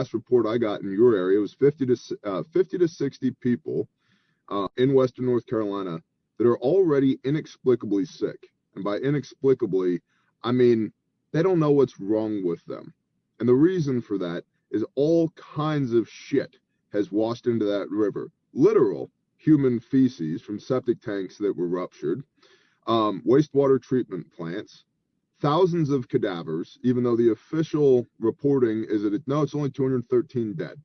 last report I got in your area was 50 to 60 people in Western North Carolina that are already inexplicably sick. And by inexplicably, I mean they don't know what's wrong with them. And the reason for that is all kinds of shit has washed into that river. Literal human feces from septic tanks that were ruptured, wastewater treatment plants, thousands of cadavers, even though the official reporting is that it's only 213 dead.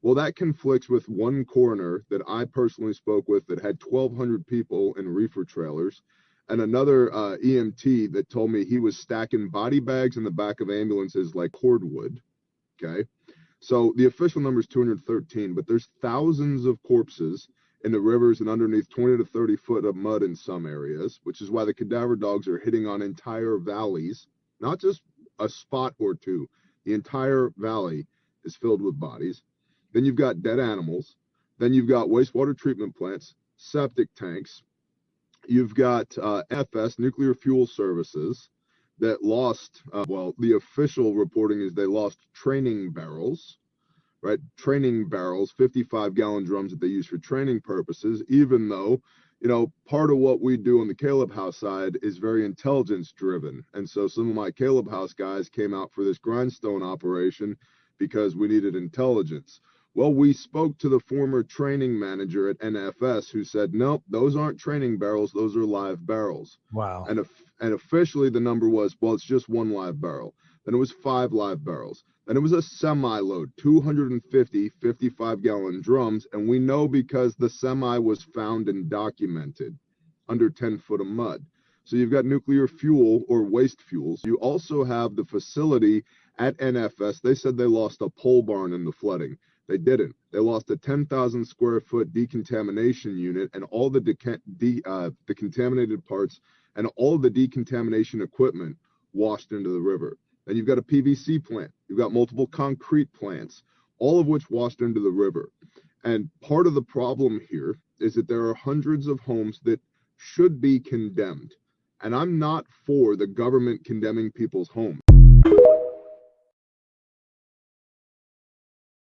Well, that conflicts with one coroner that I personally spoke with that had 1,200 people in reefer trailers, and another EMT that told me he was stacking body bags in the back of ambulances like cordwood. Okay, so the official number is 213, but there's thousands of corpses in the rivers and underneath 20 to 30 foot of mud in some areas, which is why the cadaver dogs are hitting on entire valleys, not just a spot or two. The entire valley is filled with bodies. Then you've got dead animals. Then you've got wastewater treatment plants, septic tanks. You've got NFS, Nuclear Fuel Services, that lost, the official reporting is they lost training barrels, right? Training barrels, 55-gallon drums that they use for training purposes, even though, part of what we do on the Caleb House side is very intelligence driven. And so some of my Caleb House guys came out for this grindstone operation because we needed intelligence. Well, we spoke to the former training manager at NFS who said, nope, those aren't training barrels. Those are live barrels. Wow. And officially the number was, well, it's just one live barrel. Then it was 5 live barrels. Then it was a semi-load, 250 55-gallon drums. And we know because the semi was found and documented under 10 foot of mud. So you've got nuclear fuel or waste fuels. You also have the facility at NFS. They said they lost a pole barn in the flooding. They didn't. They lost a 10,000 square foot decontamination unit and all the contaminated parts and all the decontamination equipment washed into the river. Then you've got a PVC plant. You've got multiple concrete plants, all of which washed into the river. And part of the problem here is that there are hundreds of homes that should be condemned. And I'm not for the government condemning people's homes.